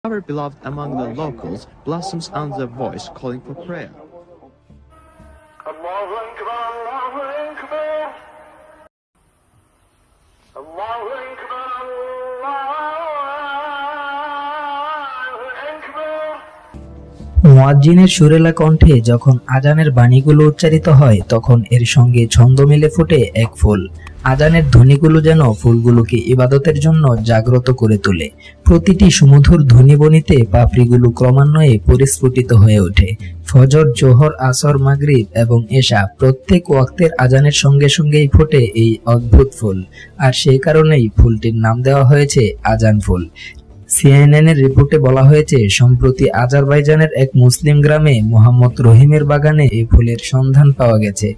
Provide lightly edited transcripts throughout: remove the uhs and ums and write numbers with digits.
Our beloved among the locals blossoms on their voice calling for prayer. Allahu Akbar, Allahu Akbar. Allahu Akbar, Allahu Akbar. মুয়াজ্জিনের সুরেলা কণ্ঠে যখন আজানের বাণীগুলো উচ্চারিত হয় তখন এর সঙ্গে ছন্দ মিলে ফোটে এক ফুল। আজানের ধ্বনিগুলো যেন ফুলগুলোকে ইবাদতের জন্য জাগ্রত করে তোলে। প্রতিটি সুমধুর ধ্বনিবনিতে পাপড়িগুলো ক্রমান্বয়ে পরিস্ফুটিত হয়ে ওঠে। ফজর, জোহর, আসর, মাগরিব এবং এশা প্রত্যেক ওয়াক্তের আজানের সঙ্গে সঙ্গেই ফোটে এই অদ্ভুত ফুল, আর সেই কারণেই ফুলটির নাম দেওয়া হয়েছে আজান ফুল। সিএনএনের রিপোর্টে বলা হয়েছে, সম্প্রতি আজারবাইজানের এক মুসলিম গ্রামে মোহাম্মদ রহিমের বাগানে এই ফুলের সন্ধান পাওয়া গেছে,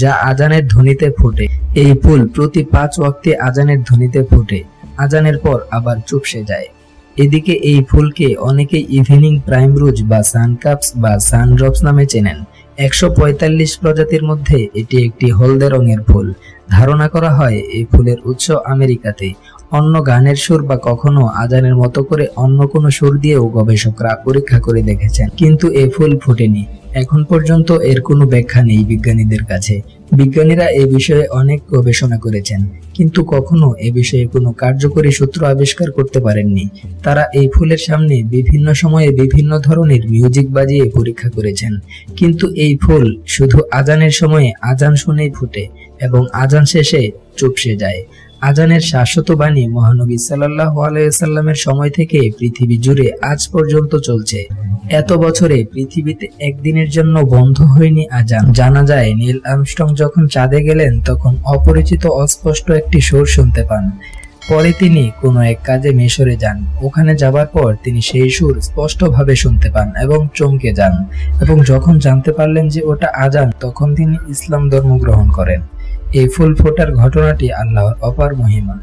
যা আজানের ধ্বনিতে ফোটে। এই ফুল প্রতি 5 ওয়াক্তে আজানের ধ্বনিতে ফোটে, আজানের পর আবার চুপসে যায়। এদিকে এই ফুলকে অনেকেই ইভিনিং প্রাইমরোজ বা সানকাপস বা সানড্রপস নামে চেনেন। 145 প্রজাতির মধ্যে এটি একটি হলদে রঙের ফুল। ধারণা করা হয় এই ফুলের উৎস আমেরিকাতে। অন্য গানের সুর বা কখনো আজানের মতো করে অন্য কোনো সুর দিয়েও গবেষকরা পরীক্ষা করে দেখেছেন, কিন্তু এই ফুল ফোটেনি। এখন পর্যন্ত এর কোনো ব্যাখ্যা নেই বিজ্ঞানীদের কাছে। বিজ্ঞানীরা এ বিষয়ে অনেক গবেষণা করেছেন, কিন্তু কখনো এ বিষয়ে কোনো কার্যকরী সূত্র আবিষ্কার করতে পারেননি। তারা এই ফুলের সামনে বিভিন্ন সময়ে বিভিন্ন ধরনের মিউজিক বাজিয়ে পরীক্ষা করেছেন, কিন্তু এই ফুল শুধু আজানের সময়ে আজান শুনেই ফোটে এবং আজান শেষে চুপসে যায়। আজানের শাশ্বত বাণী মহানবী সাল্লাল্লাহু আলাইহি ওয়াসাল্লামের সময় থেকে পৃথিবী জুড়ে আজ পর্যন্ত চলছে। এত বছরে পৃথিবীতে একদিনের জন্য বন্ধ হয়নি আজান। জানা যায়, নীল আর্মস্ট্রং যখন চাঁদে গেলেন তখন অপরিচিত অস্পষ্ট একটি সুর শুনতে পান। পরে তিনি কোনো এক কাজে মিশরে যান। ওখানে যাবার পর তিনি সেই সুর স্পষ্টভাবে শুনতে পান এবং চমকে যান, এবং যখন জানতে পারলেন যে ওটা আজান, তখন তিনি ইসলাম ধর্ম গ্রহণ করেন। এই ফুল ফোটার ঘটনাটি আল্লাহর অপার মহিমা।